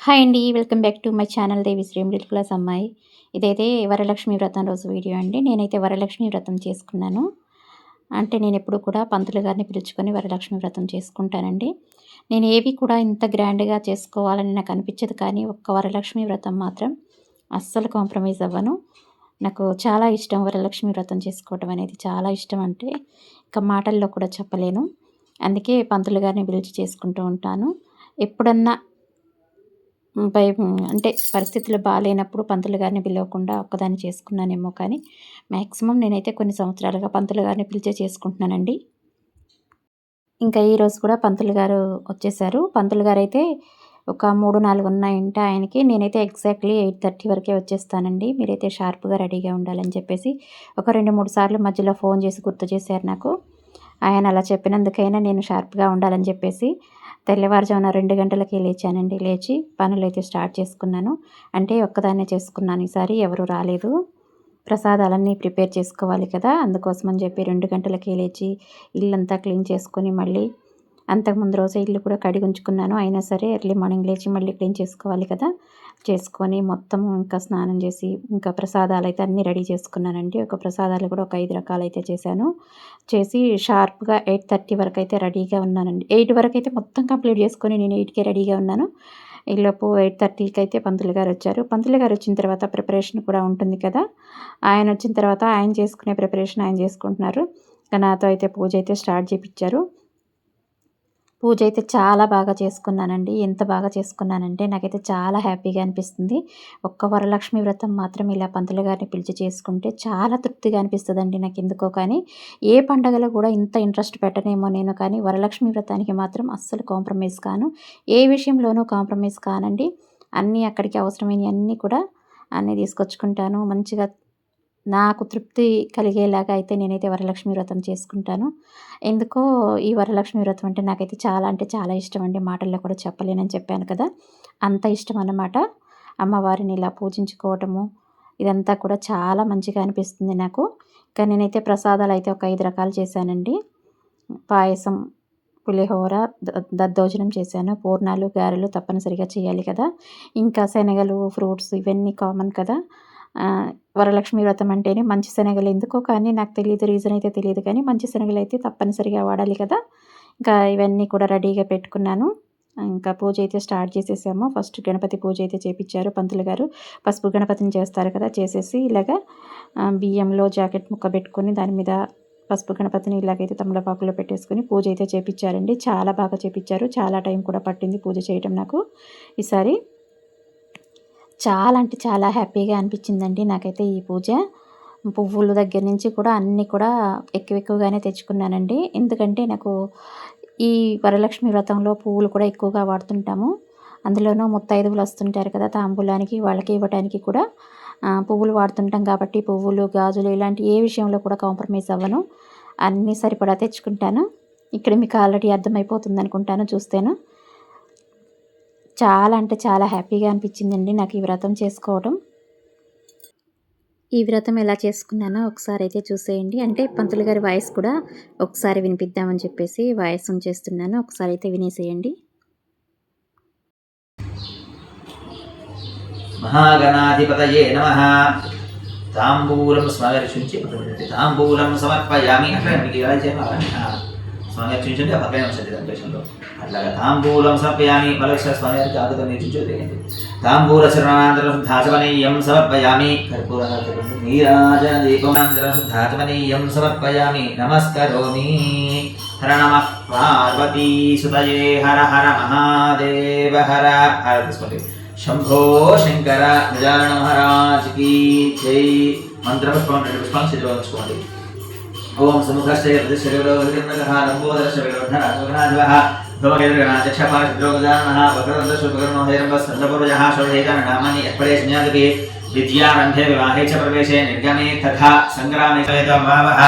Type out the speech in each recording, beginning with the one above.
Hi అండి. Welcome back to my channel Devisri middle class అమ్మాయి. ఇదైతే వరలక్ష్మి వ్రతం రోజు వీడియో అండి. నేనైతే వరలక్ష్మి వ్రతం చేసుకున్నాను. అంటే నేనెప్పుడు కూడా పంతులు గారిని పిలుచుకొని వరలక్ష్మి వ్రతం చేసుకుంటానండి. నేను ఏవి కూడా ఇంత గ్రాండ్‌గా చేసుకోవాలని నాకు అనిపించదు, కానీ ఒక్క వరలక్ష్మి వ్రతం మాత్రం అస్సలు కాంప్రమైజ్ అవ్వను. నాకు చాలా ఇష్టం వరలక్ష్మి వ్రతం చేసుకోవడం అనేది. చాలా ఇష్టం అంటే ఇక మాటల్లో కూడా చెప్పలేను. అందుకే పంతులు గారిని పిలిచి చేసుకుంటూ ఉంటాను. ఎప్పుడన్నా అంటే పరిస్థితులు బాలేనప్పుడు పంతులు గారిని పిలవకుండా ఒక్కదాన్ని చేసుకున్నానేమో కానీ, మ్యాక్సిమం నేనైతే కొన్ని సంవత్సరాలుగా పంతులు గారిని పిలిచే చేసుకుంటున్నానండి. ఇంకా ఈరోజు కూడా పంతులు గారు వచ్చేసారు. పంతులు గారైతే ఒక 3, 4 ఉన్నాయంట ఆయనకి. నేనైతే ఎగ్జాక్ట్‌లీ 8:30 వరకే వచ్చేస్తానండి. మీరైతే షార్ప్‌గా రెడీగా ఉండాలని చెప్పేసి ఒక 2, 3 సార్లు మధ్యలో ఫోన్ చేసి గుర్తు చేశారు నాకు. ఆయన అలా చెప్పినందుకైనా నేను షార్ప్‌గా ఉండాలని చెప్పేసి తెల్లవారుజామున 2 గంటలకే లేచానండి. లేచి పనులైతే స్టార్ట్ చేసుకున్నాను. అంటే ఒక్కదాన్నే చేసుకున్నాను ఈసారి, ఎవరు రాలేదు. ప్రసాదాలన్నీ ప్రిపేర్ చేసుకోవాలి కదా! అందుకోసమని చెప్పి 2 గంటలకే లేచి ఇల్లంతా క్లీన్ చేసుకొని, మళ్ళీ అంతకుముందు రోజే ఇల్లు కూడా కడిగుంచుకున్నాను. అయినా సరే ఎర్లీ మార్నింగ్ లేచి మళ్ళీ క్లీన్ చేసుకోవాలి కదా! చేసుకొని మొత్తం ఇంకా స్నానం చేసి ఇంకా ప్రసాదాలైతే అన్నీ రెడీ చేసుకున్నానండి. ప్రసాదాలు కూడా ఒక 5 రకాలైతే చేశాను. చేసి షార్ప్‌గా 8:30 వరకైతే రెడీగా ఉన్నానండి. 8 వరకైతే మొత్తం కంప్లీట్ చేసుకొని నేను 8కే రెడీగా ఉన్నాను. ఈలోపు 8:30కి అయితే పంతులు గారు వచ్చారు. పంతులు గారు వచ్చిన తర్వాత ప్రిపరేషన్ కూడా ఉంటుంది కదా! ఆయన వచ్చిన తర్వాత ఆయన చేసుకునే ప్రిపరేషన్ ఆయన చేసుకుంటున్నారు. ఇక నాతో అయితే పూజ అయితే స్టార్ట్ చేపిచ్చారు. పూజ అయితే చాలా బాగా చేసుకున్నానండి. ఎంత బాగా చేసుకున్నానంటే నాకైతే చాలా హ్యాపీగా అనిపిస్తుంది. ఒక్క వరలక్ష్మి వ్రతం మాత్రం ఇలా పంతులు గారిని పిలిచి చేసుకుంటే చాలా తృప్తిగా అనిపిస్తదండి నాకెందుకో కానీ. ఏ పండగలో కూడా ఇంత ఇంట్రెస్ట్ పెట్టనేమో నేను, కానీ వరలక్ష్మి వ్రతానికి మాత్రం అస్సలు కాంప్రమైజ్ కాను. ఏ విషయంలోనూ కాంప్రమైజ్ కానండి. అన్నీ అక్కడికి అవసరమైనయి అన్నీ కూడా అన్నీ తీసుకొచ్చుకుంటాను. మంచిగా నాకు తృప్తి కలిగేలాగా అయితే నేనైతే వరలక్ష్మి వ్రతం చేసుకుంటాను. ఎందుకో ఈ వరలక్ష్మి వ్రతం అంటే నాకైతే చాలా అంటే చాలా ఇష్టమండి. మాటల్లో కూడా చెప్పలేనని చెప్పాను కదా! అంత ఇష్టం అన్నమాట. అమ్మవారిని ఇలా పూజించుకోవటము ఇదంతా కూడా చాలా మంచిగా అనిపిస్తుంది నాకు. ఇంకా నేనైతే ప్రసాదాలైతే ఒక 5 రకాలు చేశానండి. పాయసం, పులిహోర, దద్దోజనం చేశాను. పూర్ణాలు, గారెలు తప్పనిసరిగా చేయాలి కదా! ఇంకా శనగలు, ఫ్రూట్స్ ఇవన్నీ కామన్ కదా! వరలక్ష్మి వ్రతం అంటేనే మంచి శనగలు ఎందుకో కానీ నాకు తెలీదు, రీజన్ అయితే తెలీదు, కానీ మంచి శనగలైతే తప్పనిసరిగా వాడాలి కదా! ఇంకా ఇవన్నీ కూడా రెడీగా పెట్టుకున్నాను. ఇంకా పూజ అయితే స్టార్ట్ చేసేసాము. ఫస్ట్ గణపతి పూజ అయితే చేపిచ్చారు పంతులు గారు. పసుపు గణపతిని చేస్తారు కదా! చేసేసి ఇలాగా బియ్యంలో జాకెట్ ముక్క పెట్టుకొని దాని మీద పసుపు గణపతిని ఇలాగైతే తమలపాకులో పెట్టేసుకొని పూజ అయితే చేపిచ్చారండి. చాలా బాగా చేపిచ్చారు. చాలా టైం కూడా పట్టింది పూజ చేయటం నాకు ఈసారి. చాలా అంటే చాలా హ్యాపీగా అనిపించిందండి నాకైతే ఈ పూజ. పువ్వుల దగ్గర నుంచి కూడా అన్నీ కూడా ఎక్కువగానే తెచ్చుకున్నానండి. ఎందుకంటే నాకు ఈ వరలక్ష్మి వ్రతంలో పువ్వులు కూడా ఎక్కువగా వాడుతుంటాము. అందులోనూ ముత్తైదువులు వస్తుంటారు కదా తాంబూలానికి, వాళ్ళకి ఇవ్వటానికి కూడా పువ్వులు వాడుతుంటాం కాబట్టి పువ్వులు, గాజులు ఇలాంటి ఏ విషయంలో కూడా కాంప్రమైజ్ అవ్వను. అన్నీ సరిపడా తెచ్చుకుంటాను. ఇక్కడ మీకు ఆల్రెడీ అర్థమైపోతుందనుకుంటాను చూస్తేను. చాలా అంటే చాలా హ్యాపీగా అనిపించిందండి నాకు ఈ వ్రతం చేసుకోవడం. ఈ వ్రతం ఎలా చేసుకున్నానో ఒకసారి అయితే చూసేయండి. అంటే పంతులు గారి వాయిస్ కూడా ఒకసారి వినిపిద్దామని చెప్పేసి వాయిస్ ఉంచేస్తున్నాను. ఒకసారి అయితే వినేసేయండి. మహాగణాధిపతయే నమః. తాంబూలం స్మరించి తాంబూలం సమర్పయామి. అట్లా మీకు ఎలా చేయాలి స్మరించండి. ఆ పక్కనే ఉంటుంది సంతోషంలో అట్లాగా తాంబూలం సమర్పయామి. మరొకసారి స్వామివారికి ఆగతం నేర్చుంటే తాంబూల శరణాంతరం శుద్ధాచమనీయం సమర్పయామి. నీరాజన దీపమాంతరం శుద్ధాచమనీయం సమర్పయామి. నమస్కరోమి. హర నమః పార్వతీ సుతయే హర హర మహాదేవ హర. తీసుకోండి. శంభో శంకర గజానన మహారాజ్ కీ జై. మంత్రపుష్పం 2 పుష్పాలు చేతిలో ఉంచుకోండి. ఓం సముఖశ్చయ ప్రతిశ్చర్యో విఘ్నకః లంబోదరశ్చ విఘ్ననాథః ధూమకేతుర్గణాచక్షపాశద్రోగజాననః వక్రదంతశుభకర్ణో హైరంబస్కందపూర్వజః షోడశైతాని నామాని యత్పడే సంజ్ఞాతకే విద్యారంభే వివాహే చ ప్రవేశే నిర్గమే తథా సంగ్రామే చైతమావహ.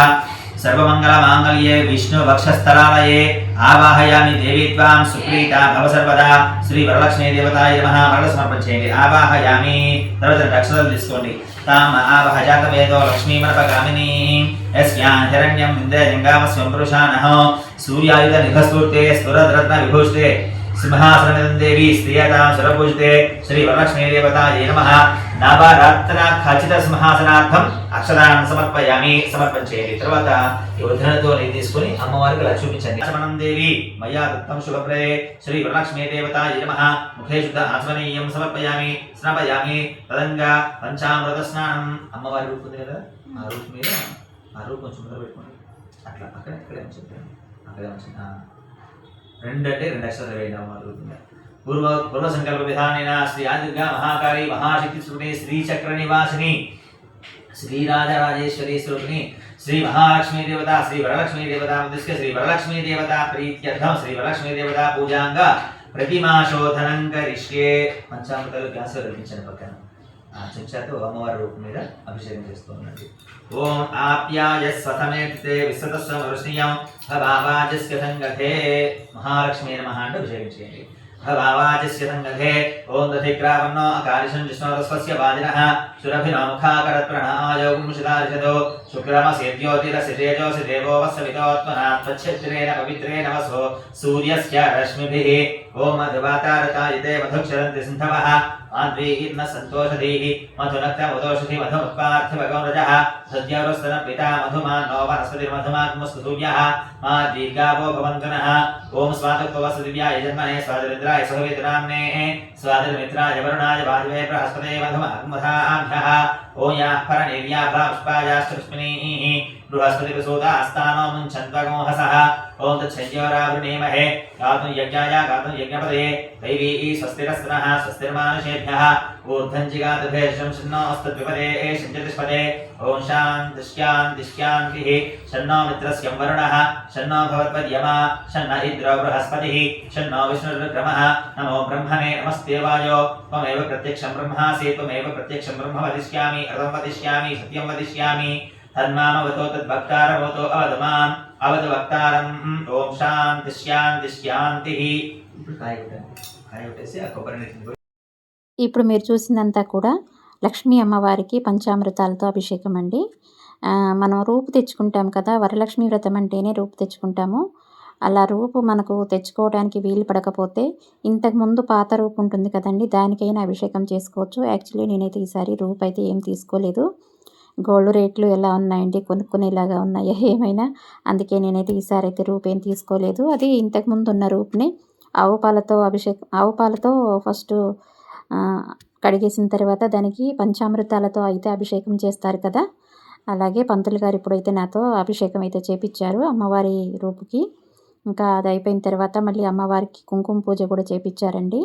సర్వమంగళమాంగళ్యే విష్ణు వక్షస్థలాలయే ఆవాహయామి దేవీ త్వాం సుప్రీతా భవ సర్వదా. శ్రీ వరలక్ష్మీ దేవతాయ నమః. వరద సమర్పించేయండి. ఆవాహయామి. తర్వాత అక్షరాలు తీసుకోండి. తామ ఆవహ జాతవేదో లక్ష్మీమనపగామినీ యస్యాం హిరణ్యం ఇంద్రజంగామస్వం పురుషానః సూర్యాయుధ నిభస్ఫూర్తే స్తురద్రత్న విభూషితే సింహాసనం దేవి శ్రీయతాం సురపూజితే శ్రీ వరలక్ష్మీ దేవతాయై నమః. నవరత్న ఖచ్చిత సింహాసనార్థం అక్షరాన్ని సమర్పించేయండి. తర్వాత ఈ ఉద్ధరణతో నీరు తీసుకొని అమ్మవారికి అలా చూపించండి. ఆచమనం దేవి మయా దత్తం శుభప్రదే శ్రీ వరలక్ష్మీ దేవతాయై నమః. ముఖే శుద్ధ ఆచమనీయం సమర్పయామి స్నాపయామి. తదంగా పంచామృత స్నానం. అమ్మవారి రూపు ఉంది కదా, ఆ రూపు మీద ఆ రూపు కొంచెం ముందర పెట్టుకోండి. అట్లా అక్కడే ఉంచండి. అక్కడే ఉంచండి. రెండు అక్షరాలు వేయండి అమ్మవారి రూపు మీద. పూర్వ సంకల్ప విధానేన శ్రీ ఆదిర్గా మహాకాళి మహాశక్తి స్వరూపిణి శ్రీ చక్ర నివాసిని శ్రీ రాజరాజేశ్వరి స్వరూపిణి శ్రీ మహాలక్ష్మీ దేవత శ్రీ వరలక్ష్మీ దేవత ఉద్దేశ్య శ్రీ వరలక్ష్మీ దేవత ప్రీత్యర్థం శ్రీ వరలక్ష్మీ దేవత పూజాంగ ప్రతిమా శోధనం కరిష్యే. పంచామృతాలు గ్లాస్ కల్పించండి పక్కన. చెంచాతో అమ్మవారి రూపం మీద అభిషేకం చేస్తూ ఉండండి. ఓం ఆప్యాయ స్వతమేతే విశ్వతస్వ వృష్ణీయం భవాజస్య సంగతే. మహాలక్ష్మీ నమః అంటే అభిషేకం చేయండి. భవాజస్య సంగతే. ఓం దధిగ్రావన్నో అకాలిశం జిష్ణోరస్వస్య వాజినః సురభినో ముఖాకరత్ ప్రణాయోగం శిదారిషదో శుక్రమసేద్యోతిరసి తేజోసి దేవో వస్సవితోత్మనా త్వచ్ఛత్రేణ పవిత్రేణ వసో సూర్యస్య రశ్మిభిః. ఓం మధువాతారతాయితే మధుక్షరంతి సింధవః మాధ్వీర్న సంతోషధీః మధునక్తముదోషధి మధుముత్పార్థిభగవరజః సద్యవస్తన పితా మధుమాన్నో వనస్పతిర్మధుమాత్మస్తు సూర్యః మా దీర్ఘావో భవంతునః. ఓం స్వాతత్వవస్తు దివ్యాయ జన్మనే స్వాతిమిత్రాయ సహవితనామ్నే స్వాతిమిత్రాయ వరుణాయ వాయువే బృహస్పతే మధుమాత్మధాభ్యః. ఓం యాః పరనిర్యాభా పుష్పాయాశ్చ పుష్పిణీః బృహస్పతి ప్రసూతాస్తానో ముంఛన్త్వగోహసః. ఓం తచ్చంయోరావృణీమహే గాతుం యజ్ఞాయ గాతుం యజ్ఞపదే దైవీ స్వస్తిరస్నః స్వస్తిర్మానుషేభ్యః. ఊర్ధ్వం జిగాతుభేషం శన్నోస్తద్విపదే శంచతిష్పదే. ఓం శాంతిః శన్నో మిత్రస్యం వరుణః శన్నో భవత్పద్యమా శన్న ఇంద్రో బృహస్పతిః శన్నో విష్ణుర్విక్రమః. నమో బ్రహ్మణే నమస్తేవాయో త్వమేవ ప్రత్యక్షం బ్రహ్మాసి త్వమేవ ప్రత్యక్షం బ్రహ్మ వదిష్యామి అర్థం వదిష్యామి సత్యం వదిష్యామి. తన్మామవతో తద్భక్తారమవతో అవదమాం అవద వక్తారం. ఓం శాంతిః. ఇప్పుడు కాయ కొట్టేసి ఆ కొబ్బరి నీటిని ఇప్పుడు మీరు చూసిందంతా కూడా లక్ష్మీ అమ్మవారికి పంచామృతాలతో అభిషేకం అండి. మనం రూపు తెచ్చుకుంటాం కదా, వరలక్ష్మీ వ్రతం అంటేనే రూపు తెచ్చుకుంటాము. అలా రూపు మనకు తెచ్చుకోవడానికి వీలు పడకపోతే ఇంతకుముందు పాత రూపు ఉంటుంది కదండి, దానికైనా అభిషేకం చేసుకోవచ్చు. యాక్చువల్లీ నేనైతే ఈసారి రూపు అయితే ఏం తీసుకోలేదు. గోల్డ్ రేట్లు ఎలా ఉన్నాయండి, కొనుక్కునేలాగా ఉన్నాయా ఏమైనా, అందుకే నేనైతే ఈసారి అయితే రూపు ఏం తీసుకోలేదు. అది ఇంతకుముందు ఉన్న రూపుని ఆవు పాలతో ఫస్ట్ కడిగేసిన తర్వాత దానికి పంచామృతాలతో అయితే అభిషేకం చేస్తారు కదా, అలాగే పంతులు గారు ఇప్పుడైతే నాతో అభిషేకం అయితే చేపించారు అమ్మవారి రూపుకి. ఇంకా అది అయిపోయిన తర్వాత మళ్ళీ అమ్మవారికి కుంకుమ పూజ కూడా చేపించారండి.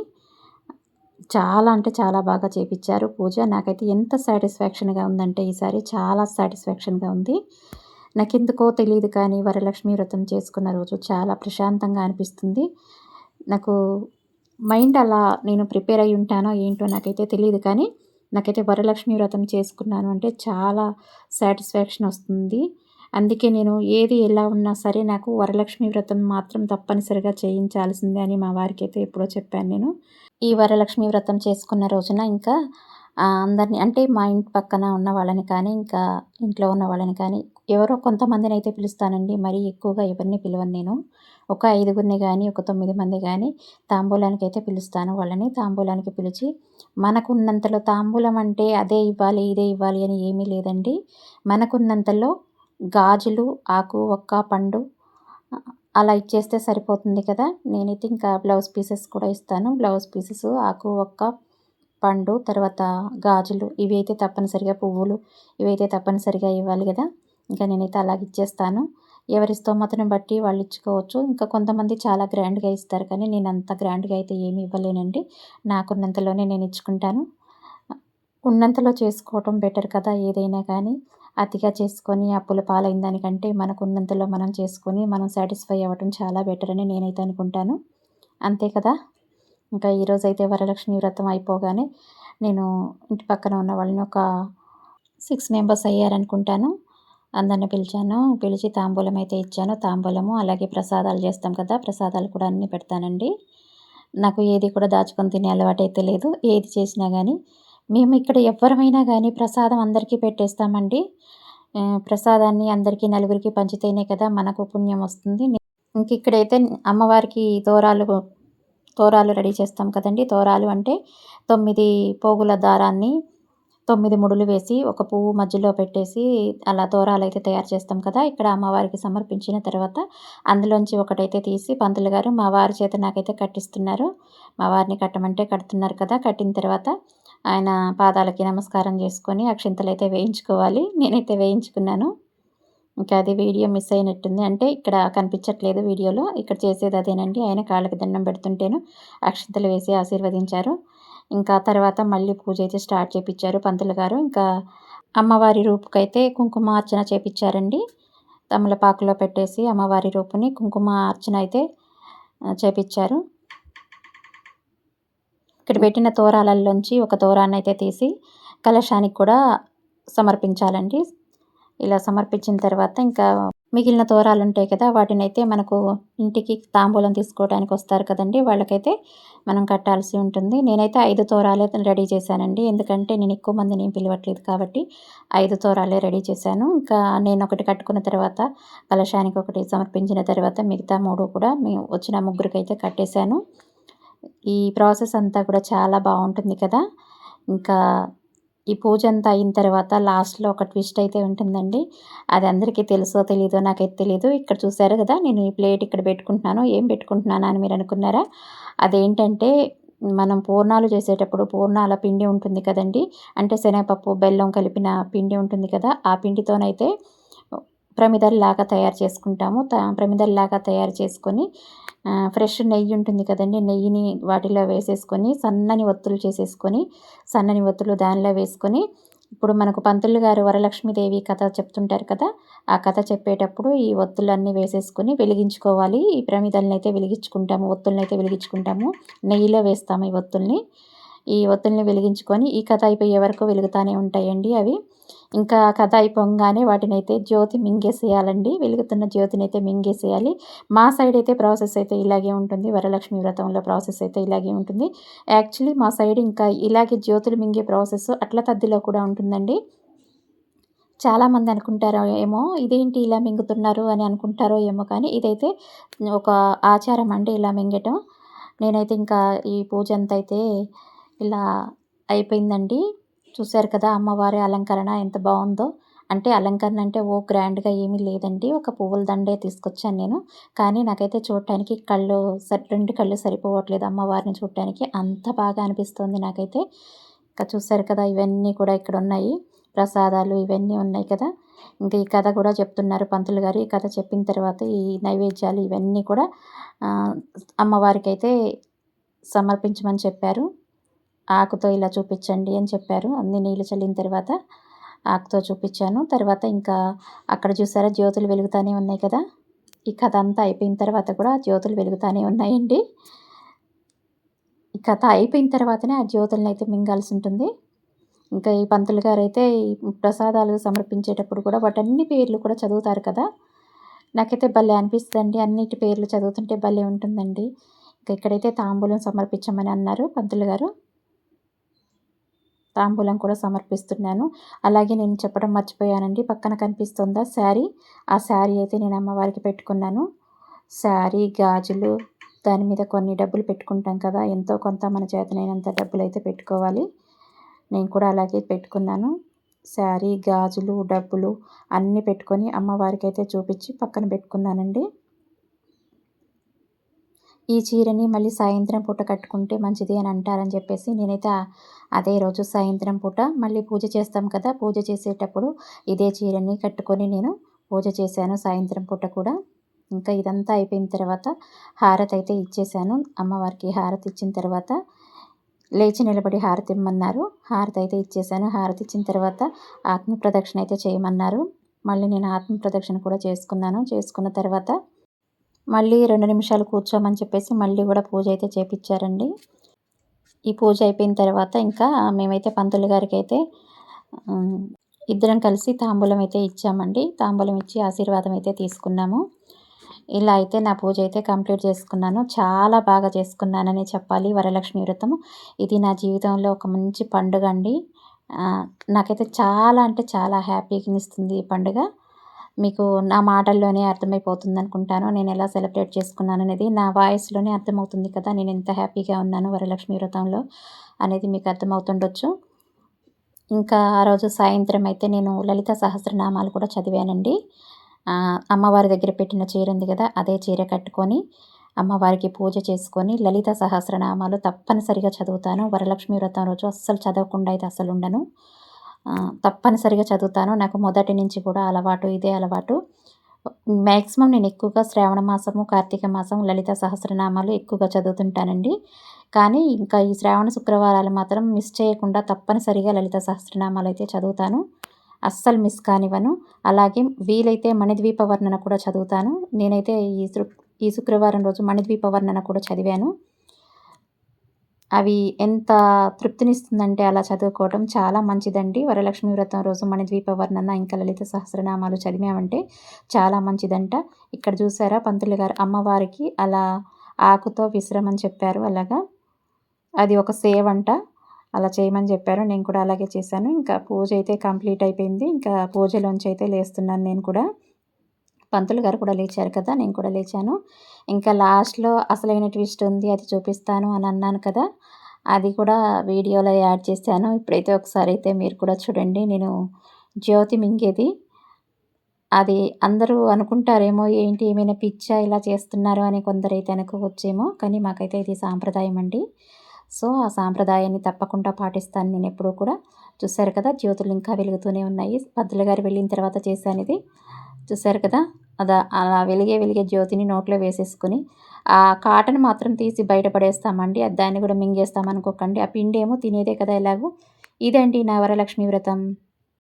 చాలా అంటే చాలా బాగా చేపించారు పూజ. నాకైతే ఎంత సాటిస్ఫాక్షన్గా ఉందంటే ఈసారి చాలా సాటిస్ఫాక్షన్గా ఉంది. నాకెందుకో తెలియదు కానీ వరలక్ష్మి వ్రతం చేసుకున్న రోజు చాలా ప్రశాంతంగా అనిపిస్తుంది. నాకు మైండ్ అలా నేను ప్రిపేర్ అయి ఉంటానో ఏంటో నాకైతే తెలియదు కానీ నాకైతే వరలక్ష్మి వ్రతం చేసుకున్నాను అంటే చాలా సాటిస్ఫాక్షన్ వస్తుంది. అందుకే నేను ఏది ఎలా ఉన్నా సరే నాకు వరలక్ష్మి వ్రతం మాత్రం తప్పనిసరిగా చేయించాల్సిందే అని మా వారికి అయితే ఎప్పుడో చెప్పాను నేను. ఈ వరలక్ష్మి వ్రతం చేసుకున్న రోజున ఇంకా అందరినీ అంటే మా ఇంటి పక్కన ఉన్న వాళ్ళని కానీ ఇంకా ఇంట్లో ఉన్న వాళ్ళని కానీ ఎవరో కొంతమందిని అయితే పిలుస్తానండి. మరీ ఎక్కువగా ఎవరిని పిలవను నేను. ఒక 5గురిని కానీ ఒక 9 మంది కానీ తాంబూలానికి అయితే పిలుస్తాను. వాళ్ళని తాంబూలానికి పిలిచి మనకున్నంతలో తాంబూలం అంటే అదే ఇవ్వాలి ఇదే ఇవ్వాలి అని ఏమీ లేదండి. మనకున్నంతలో గాజులు, ఆకు, ఒక్క, పండు అలా ఇచ్చేస్తే సరిపోతుంది కదా. నేనైతే ఇంకా బ్లౌజ్ పీసెస్ కూడా ఇస్తాను. బ్లౌజ్ పీసెస్, ఆకు, ఒక్క, పండు, తర్వాత గాజులు ఇవి అయితే తప్పనిసరిగా, పువ్వులు ఇవైతే తప్పనిసరిగా ఇవ్వాలి కదా. ఇంకా నేనైతే అలాగ ఇచ్చేస్తాను. ఎవరి స్తోమతను బట్టి వాళ్ళు ఇచ్చుకోవచ్చు. ఇంకా కొంతమంది చాలా గ్రాండ్గా ఇస్తారు కానీ నేను అంత గ్రాండ్గా అయితే ఏమి ఇవ్వలేనండి. నాకున్నంతలోనే నేను ఇచ్చుకుంటాను. ఉన్నంతలో చేసుకోవటం బెటర్ కదా ఏదైనా కానీ. అతిగా చేసుకొని అప్పుల పాలైన దానికంటే మనకున్నంతలో మనం చేసుకొని మనం సాటిస్ఫై అవ్వటం చాలా బెటర్ అని నేనైతే అనుకుంటాను. అంతే కదా. ఇంకా ఈరోజైతే వరలక్ష్మి వ్రతం అయిపోగానే నేను ఇంటి పక్కన ఉన్న వాళ్ళని ఒక 6 మెంబర్స్ అయ్యారనుకుంటాను. అందరిని పిలిచాను. పిలిచి తాంబూలం అయితే ఇచ్చాను. తాంబూలము అలాగే ప్రసాదాలు చేస్తాం కదా, ప్రసాదాలు కూడా అన్నీ పెడతానండి. నాకు ఏది కూడా దాచుకొని తినే అలవాటు అయితే లేదు. ఏది చేసినా కానీ మేము ఇక్కడ ఎవ్వరమైనా కానీ ప్రసాదం అందరికీ పెట్టేస్తామండి. ప్రసాదాన్ని అందరికీ నలుగురికి పంచితేనే కదా మనకు పుణ్యం వస్తుంది. ఇంక ఇక్కడైతే అమ్మవారికి దూరాలు తోరాలు రెడీ చేస్తాం కదండి. తోరాలు అంటే 9 పోగుల దారాన్ని 9 ముడులు వేసి ఒక పువ్వు మధ్యలో పెట్టేసి అలా తోరాలైతే తయారు చేస్తాం కదా. ఇక్కడ అమ్మవారికి సమర్పించిన తర్వాత అందులోంచి ఒకటైతే తీసి పంతులు గారు మా వారి చేత నాకైతే కట్టిస్తున్నారు. మా వారిని కట్టమంటే కడుతున్నారు కదా. కట్టిన తర్వాత ఆయన పాదాలకి నమస్కారం చేసుకొని అక్షింతలైతే వేయించుకోవాలి. నేనైతే వేయించుకున్నాను. ఇంకా అది వీడియో మిస్ అయినట్టుంది. అంటే ఇక్కడ కనిపించట్లేదు వీడియోలో. ఇక్కడ చేసేది అదేనండి. ఆయన కాళ్ళకి దండం పెడుతుంటేను అక్షింతలు వేసి ఆశీర్వదించారు. ఇంకా తర్వాత మళ్ళీ పూజ అయితే స్టార్ట్ చేపిచ్చారు పంతులు గారు. ఇంకా అమ్మవారి రూపుకైతే కుంకుమార్చన చేపిచ్చారండి. తమలపాకులో పెట్టేసి అమ్మవారి రూపుని కుంకుమార్చన అయితే చేపిచ్చారు. ఇక్కడ పెట్టిన తోరాలలోంచి ఒక తోరాన్ని అయితే తీసి కలశానికి కూడా సమర్పించాలండి. ఇలా సమర్పించిన తర్వాత ఇంకా మిగిలిన తోరాలు ఉంటాయి కదా, వాటినైతే మనకు ఇంటికి తాంబూలం తీసుకోవడానికి వస్తారు కదండి, వాళ్ళకైతే మనం కట్టాల్సి ఉంటుంది. నేనైతే 5 తోరాలే రెడీ చేశానండి. ఎందుకంటే నేను ఎక్కువ మందిని ఏం పిలవట్లేదు కాబట్టి 5 తోరాలే రెడీ చేశాను. ఇంకా నేను ఒకటి కట్టుకున్న తర్వాత కలశానికి ఒకటి సమర్పించిన తర్వాత మిగతా 3 కూడా మేము వచ్చిన ముగ్గురికైతే కట్టేశాను. ఈ ప్రాసెస్ అంతా కూడా చాలా బాగుంటుంది కదా. ఇంకా ఈ పూజ అంతా అయిన తర్వాత లాస్ట్‌లో ఒక ట్విస్ట్ అయితే ఉంటుందండి. అది అందరికీ తెలుసో తెలీదో నాకైతే తెలీదు. ఇక్కడ చూసారు కదా, నేను ఈ ప్లేట్ ఇక్కడ పెట్టుకుంటున్నాను. ఏం పెట్టుకుంటున్నానా అని మీరు అనుకున్నారా? అదేంటంటే మనం పూర్ణాలు చేసేటప్పుడు పూర్ణాల పిండి ఉంటుంది కదండీ. అంటే శనగపప్పు, బెల్లం కలిపిన పిండి ఉంటుంది కదా. ఆ పిండితోనైతే ప్రమిదల్లాగా తయారు చేసుకుంటాము. ప్రమిదల్లాగా తయారు చేసుకొని ఫ్రెష్ నెయ్యి ఉంటుంది కదండీ. నెయ్యిని వాటిలో వేసేసుకొని సన్నని ఒత్తులు చేసేసుకొని సన్నని ఒత్తులు దానిలో వేసుకొని ఇప్పుడు మనకు పంతులు గారు వరలక్ష్మీదేవి కథ చెప్తుంటారు కదా. ఆ కథ చెప్పేటప్పుడు ఈ ఒత్తులన్నీ వేసేసుకొని వెలిగించుకోవాలి. ఈ ప్రమిదలనైతే వెలిగించుకుంటాము, ఒత్తులనైతే వెలిగించుకుంటాము. నెయ్యిలో వేస్తాము ఈ ఒత్తుల్ని వెలిగించుకొని ఈ కథ అయిపోయే వరకు వెలుగుతూనే ఉంటాయండి అవి. ఇంకా కథ అయిపోగానే వాటినైతే జ్యోతి మింగేసేయాలండి. వెలుగుతున్న జ్యోతినైతే మింగేసేయాలి. మా సైడ్ అయితే ప్రాసెస్ అయితే ఇలాగే ఉంటుంది. వరలక్ష్మి వ్రతంలో ప్రాసెస్ అయితే ఇలాగే ఉంటుంది. యాక్చువల్లీ మా సైడ్ ఇంకా ఇలాగే జ్యోతులు మింగే ప్రాసెస్ అట్ల తద్దిలో కూడా ఉంటుందండి. చాలామంది అనుకుంటారో ఏమో ఇదేంటి ఇలా మింగుతున్నారు అని అనుకుంటారో ఏమో, కానీ ఇదైతే ఒక ఆచారం అండి ఇలా మింగటం. నేనైతే ఇంకా ఈ పూజ అంతా అయితే ఇలా అయిపోయిందండి. చూశారు కదా అమ్మవారి అలంకరణ ఎంత బాగుందో. అంటే అలంకరణ అంటే ఓ గ్రాండ్గా ఏమీ లేదండి. ఒక పువ్వుల దండే తీసుకొచ్చాను నేను. కానీ నాకైతే చూడటానికి 2 కళ్ళు సరిపోవట్లేదు అమ్మవారిని చూడటానికి. అంత బాగా అనిపిస్తుంది నాకైతే. ఇంకా చూశారు కదా, ఇవన్నీ కూడా ఇక్కడ ఉన్నాయి. ప్రసాదాలు ఇవన్నీ ఉన్నాయి కదా. ఇంకా ఈ కథ కూడా చెప్తున్నారు పంతులు గారు. ఈ కథ చెప్పిన తర్వాత ఈ నైవేద్యాలు ఇవన్నీ కూడా అమ్మవారికి అయితే సమర్పించమని చెప్పారు. ఆకుతో ఇలా చూపించండి అని చెప్పారు. అన్ని నీళ్ళు చల్లిన తర్వాత ఆకుతో చూపించాను. తర్వాత ఇంకా అక్కడ చూసారా జ్యోతులు వెలుగుతూనే ఉన్నాయి కదా. ఈ కథ అంతా అయిపోయిన తర్వాత కూడా జ్యోతులు వెలుగుతూనే ఉన్నాయండి. ఈ కథ అయిపోయిన తర్వాతనే ఆ జ్యోతులను అయితే మింగాల్సి ఉంటుంది. ఇంకా ఈ పంతులు గారు అయితే ఈ ప్రసాదాలు సమర్పించేటప్పుడు కూడా వాటన్ని పేర్లు కూడా చదువుతారు కదా. నాకైతే భలే అనిపిస్తుందండి. అన్నిటి పేర్లు చదువుతుంటే భలే ఉంటుందండి. ఇంకా ఇక్కడైతే తాంబూలం సమర్పించమని అన్నారు పంతులు గారు. తాంబూలం కూడా సమర్పిస్తున్నాను. అలాగే నేను చెప్పడం మర్చిపోయానండి. పక్కన కనిపిస్తుందా శారీ, ఆ శారీ అయితే నేను అమ్మవారికి పెట్టుకున్నాను. శారీ, గాజులు, దాని మీద కొన్ని డబ్బులు పెట్టుకుంటాం కదా, ఎంతో కొంత మన చేతనైనంత డబ్బులు అయితే పెట్టుకోవాలి. నేను కూడా అలాగే పెట్టుకున్నాను. శారీ, గాజులు, డబ్బులు అన్నీ పెట్టుకొని అమ్మవారికి అయితే చూపించి పక్కన పెట్టుకున్నానండి. ఈ చీరని మళ్ళీ సాయంత్రం పూట కట్టుకుంటే మంచిది అని అంటారని చెప్పేసి నేనైతే అదే రోజు సాయంత్రం పూట మళ్ళీ పూజ చేస్తాం కదా, పూజ చేసేటప్పుడు ఇదే చీరని కట్టుకొని నేను పూజ చేశాను సాయంత్రం పూట కూడా. ఇంకా ఇదంతా అయిపోయిన తర్వాత హారతి అయితే ఇచ్చేసాను. అమ్మవారికి హారతి ఇచ్చిన తర్వాత లేచి నిలబడి హారతి ఇమ్మన్నారు. హారతి అయితే ఇచ్చేసాను. హారతి ఇచ్చిన తర్వాత ఆత్మ ప్రదక్షిణ అయితే చేయమన్నారు. మళ్ళీ నేను ఆత్మ ప్రదక్షిణ కూడా చేసుకున్నాను. చేసుకున్న తర్వాత మళ్ళీ 2 నిమిషాలు కూర్చోమని చెప్పేసి మళ్ళీ కూడా పూజ అయితే చేపించారండి. ఈ పూజ అయిపోయిన తర్వాత ఇంకా మేమైతే పంతులు గారికి అయితే ఇద్దరం కలిసి తాంబూలం అయితే ఇచ్చామండి. తాంబూలం ఇచ్చి ఆశీర్వాదం అయితే తీసుకున్నాము. ఇలా అయితే నా పూజ అయితే కంప్లీట్ చేసుకున్నాను. చాలా బాగా చేసుకున్నానని చెప్పాలి వరలక్ష్మి వ్రతము. ఇది నా జీవితంలో ఒక మంచి పండుగ అండి. నాకైతే చాలా అంటే చాలా హ్యాపీనిస్తుంది ఈ పండుగ. మీకు నా మాటల్లోనే అర్థమైపోతుంది అనుకుంటాను నేను ఎలా సెలబ్రేట్ చేసుకున్నాను అనేది. నా వాయిస్‌లోనే అర్థమవుతుంది కదా! నేను ఎంత హ్యాపీగా ఉన్నాను వరలక్ష్మి వ్రతంలో అనేది మీకు అర్థమవుతుండొచ్చు. ఇంకా ఆ రోజు సాయంత్రం అయితే నేను లలిత సహస్రనామాలు కూడా చదివానండి. అమ్మవారి దగ్గర పెట్టిన చీర ఉంది కదా! అదే చీర కట్టుకొని అమ్మవారికి పూజ చేసుకొని లలిత సహస్రనామాలు తప్పనిసరిగా చదువుతాను. వరలక్ష్మి వ్రతం రోజు అస్సలు చదవకుండా అయితే అస్సలుండను. తప్పనిసరిగా చదువుతాను. నాకు మొదటి నుంచి కూడా అలవాటు, ఇదే అలవాటు. మ్యాక్సిమం నేను ఎక్కువగా శ్రావణ మాసము, కార్తీక మాసం లలిత సహస్రనామాలు ఎక్కువగా చదువుతుంటానండి. కానీ ఇంకా ఈ శ్రావణ శుక్రవారాలు మాత్రం మిస్ చేయకుండా తప్పనిసరిగా లలిత సహస్రనామాలు అయితే చదువుతాను. అస్సలు మిస్ కానివ్వను. అలాగే వీలైతే మణిద్వీప వర్ణన కూడా చదువుతాను. నేనైతే ఈ శుక్రవారం రోజు మణిద్వీప వర్ణన కూడా చదివాను. అవి ఎంత తృప్తినిస్తుందంటే అలా చదువుకోవటం చాలా మంచిదండి. వరలక్ష్మి వ్రతం రోజు మణిద్వీప వర్ణన ఇంకా లలిత సహస్రనామాలు చదివామంటే చాలా మంచిదంట. ఇక్కడ చూసారా పంతులు గారు అమ్మవారికి అలా ఆకుతో విసరమని చెప్పారు. అలాగా అది ఒక సేవంట. అలా చేయమని చెప్పారు. నేను కూడా అలాగే చేశాను. ఇంకా పూజ అయితే కంప్లీట్ అయిపోయింది. ఇంకా పూజలోంచి అయితే లేస్తున్నాను నేను కూడా. పంతులు గారు కూడా లేచారు కదా! నేను కూడా లేచాను. ఇంకా లాస్ట్‌లో అసలైన ట్విస్ట్ ఉంది. అది చూపిస్తాను అని అన్నాను కదా! అది కూడా వీడియోలో యాడ్ చేశాను. ఇప్పుడైతే ఒకసారి అయితే మీరు కూడా చూడండి. నేను జ్యోతి మింగేది. అది అందరూ అనుకుంటారేమో ఏంటి ఏమైనా పిచ్చా ఇలా చేస్తున్నారు అని కొందరైతే అనుకోవచ్చేమో. కానీ మాకైతే ఇది సాంప్రదాయం అండి. సో, ఆ సాంప్రదాయాన్ని తప్పకుండా పాటిస్తాను నేనెప్పుడూ కూడా. చూసారు కదా! జ్యోతులు ఇంకా వెలుగుతూనే ఉన్నాయి. పంతులు గారు వెళ్ళిన తర్వాత చేశానిది. చూసారు కదా! అలా వెలిగే జ్యోతిని నోట్లో వేసేసుకొని, ఆ కాటన్ మాత్రం తీసి బయట పడేస్తామండి. దాన్ని కూడా మింగేస్తామనుకోకండి. ఆ పిండేమో తినేదే కదా ఎలాగో. ఇదండి నా వరలక్ష్మి వ్రతం.